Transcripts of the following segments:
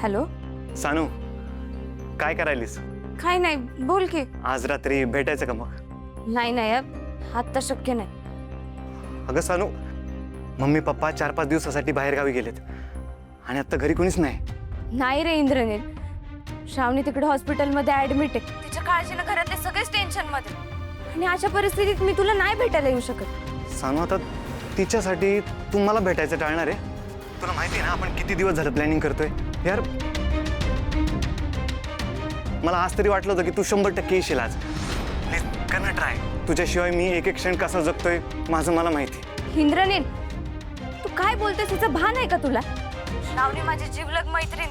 Hello Sanu, काय करायलीस? काय नाही, बोल की. आज रात्री भेटायचं का मग? नाही नाही, आता शक्य नाही. अगं सानू, मम्मी पप्पा 4-5 दिवसासाठी बाहेर गावी गेलेत आणि आता घरी कोणीच नाही. नाही रे इंद्रनील, श्रावणी तिकडे हॉस्पिटलमध्ये ऍडमिट आहे. तिच्या काळजीनं घरातले सगळेच टेन्शन मध्ये, आणि अशा परिस्थितीत मी तुला नाही भेटायला येऊ शकत. सानू, आता तिच्यासाठी तू मला भेटायचं टाळणार आहे? तुला माहिती आहे ना आपण किती दिवस झालं प्लॅनिंग करतोय यार. मला आज तरी वाटलं होतं की तू 100% येशील आज. प्लीज कर ना ट्राय. तुझ्याशिवाय मी एक एक क्षण कसा जगतोय माझं मला माहिती. इंद्रनील, तू काय बोलतेस तिचं भान आहे का तुला? श्रावणी माझी जीवलग मैत्रीण,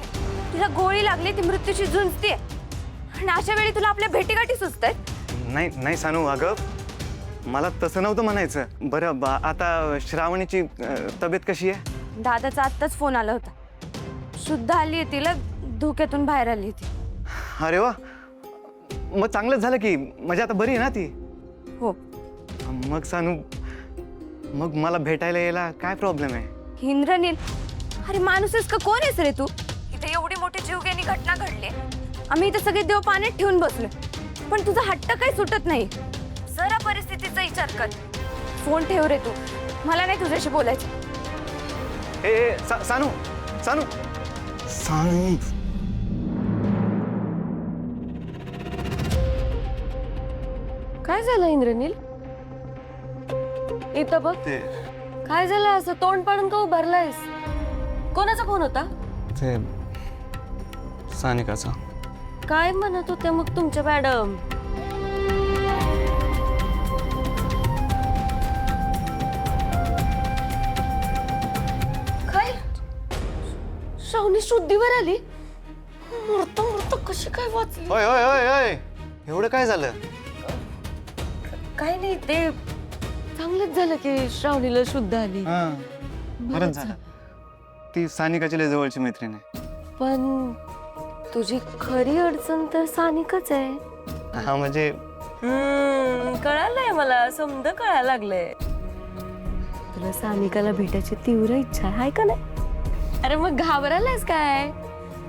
तिला गोळी लागली, ती मृत्यूशी झुंजते, आणि अशा वेळी तुला आपल्या भेटीगाठी सुचतात? नाही नाही सानू, अगं मला तसं नव्हतं म्हणायचं. बरं आता श्रावणीची तब्येत कशी आहे? दादाचा आत्ताच फोन आला होता. शुद्ध आली आहे, तिला धोक्यातून बाहेर आली ती. अरे वा, मग चांगलंच झालं की. म्हणजे आता बरी आहे ना ती? हो. मग सानू, मग मला भेटायला यायला काय प्रॉब्लेम आहे? इंद्रनील, अरे माणूसच का कोण आहेस रे तू? इथे एवढी मोठी जीवघेणी घटना घडली, आम्ही इथे सगळे देव पाण्यात ठेवून बसलोय, पण तुझा हट्ट काही सुटत नाही. जरा परिस्थितीचा विचार कर. फोन ठेव रे तू, मला नाही तुझ्याशी बोलायचं. ए सानू, सानू, सानू. काय झालं इंद्रनील? इथं बघ. काय झालं असं तोंड पाडून का उभारलायस? कोणाचा फोन होता? ते सानिकाचा. काय म्हणत होत्या मग तुमच्या मॅडम? काय? श्रावणी शुद्धीवर आली? मृत मृत कशी काय वाचली? होय होय होय होय, एवढं काय झालं? काय नाही, ते चांगलंच झालं की श्रावणीला शुद्ध आली. बरंच झालं. ती सानिकाची लय जवळची मैत्रीण आहे. पण तुझी खरी अडचण तर सानिकाच आहे. हा म्हणजे कळालंय मला, समज कळायला लागलंय. तुला सानिकाला भेटायची तीव्र इच्छा आहे का नाही? अरे मग घाबरायलास काय?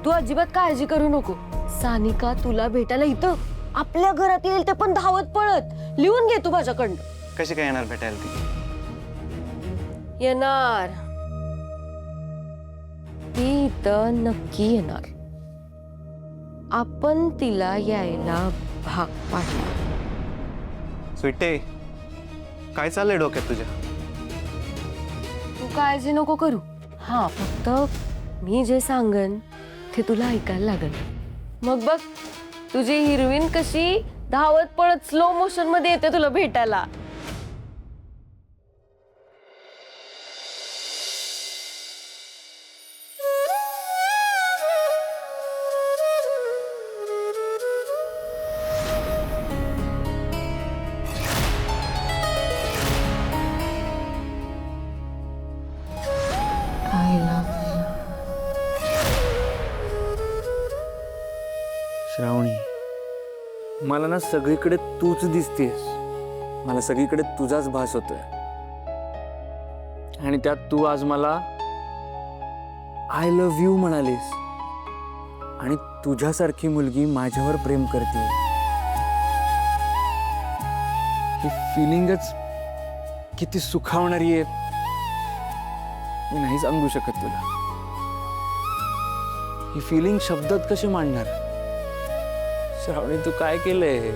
तू अजिबात काळजी करू नको. सानिका तुला भेटायला इथं आपल्या घरात येईल, ते पण धावत पळत. लिहून घे तू माझ्याकडनं. कशी काय येणार भेटायला ती? येणार, ती इथं नक्की येणार. आपण तिला यायला भाग पाडणार. स्वीटे, काय चाललंय डोक्यात तुझ्या? तू काळजी नको करू. हा, फक्त मी जे सांगन ते तुला ऐकायला लागेल. मग बघ, तुझी हिरवीन कशी धावत पळत स्लो मोशन मध्ये येते तुला भेटायला. श्रावणी, मला ना सगळीकडे तूच दिसतेस. मला सगळीकडे तुझाच भास होतोय, आणि त्यात तू आज मला आय लव्ह यू म्हणालीस. आणि तुझ्यासारखी मुलगी माझ्यावर प्रेम करते, ही फिलिंगच किती सुखावणारी आहे, मी नाही सांगू शकत तुला. ही फिलिंग शब्दात कशी मांडणार? श्रावणी, तू काय केलंय?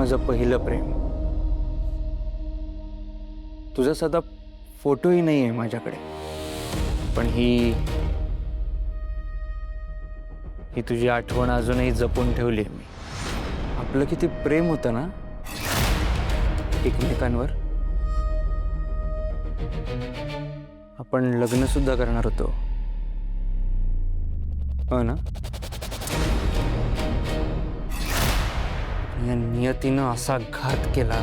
माझं पहिलं प्रेम. तुझा साधा फोटोही नाही आहे माझ्याकडे, पण ही तुझी आठवण अजूनही जपून ठेवली आहे मी. आपलं किती प्रेम होतं ना एकमेकांवर. आपण लग्न सुद्धा करणार होतो, हो ना? या नियतीनं असा घात केला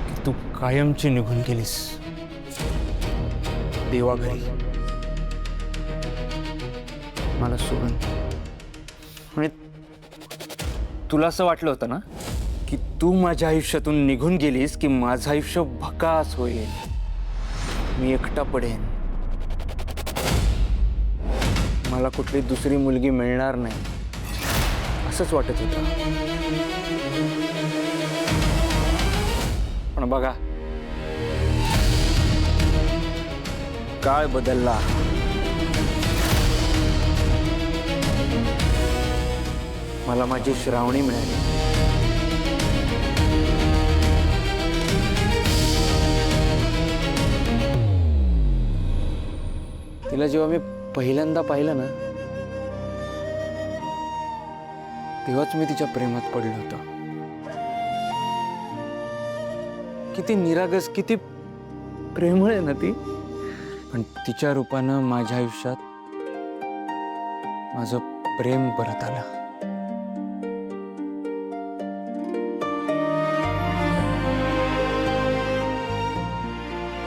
की तू कायमची निघून गेलीस देवाघरी, मला सोडून. आणि तुला असं वाटलं होतं ना की तू माझ्या आयुष्यातून निघून गेलीस की माझं आयुष्य भकास होईल, मी एकटा पडेन, मला कुठली दुसरी मुलगी मिळणार नाही, असंच वाटत होतं. पण बघा, काळ बदलला. मला माझी श्रावणी मिळाली. तिला जेव्हा मी पहिल्यांदा पाहिलं ना, तेव्हाच मी तिच्या प्रेमात पडलो होतो. किती निरागस, किती प्रेमळ आहे ना ती. पण तिच्या रूपानं माझ्या आयुष्यात माझं प्रेम परत आलं.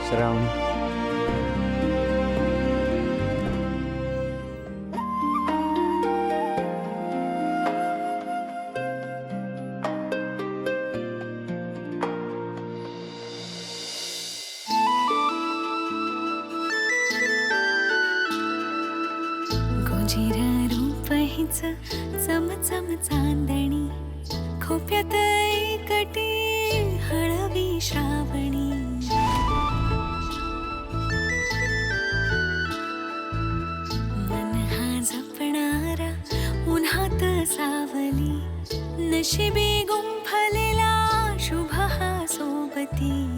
श्रावणी, गोजिर रूप हिच चमचम चांदणी, खोप्यात एकटी हळवी श्रावणी. मन हा जपणारा उन्हात सावली, नशिबी गुंफलेला शुभ हा सोबती.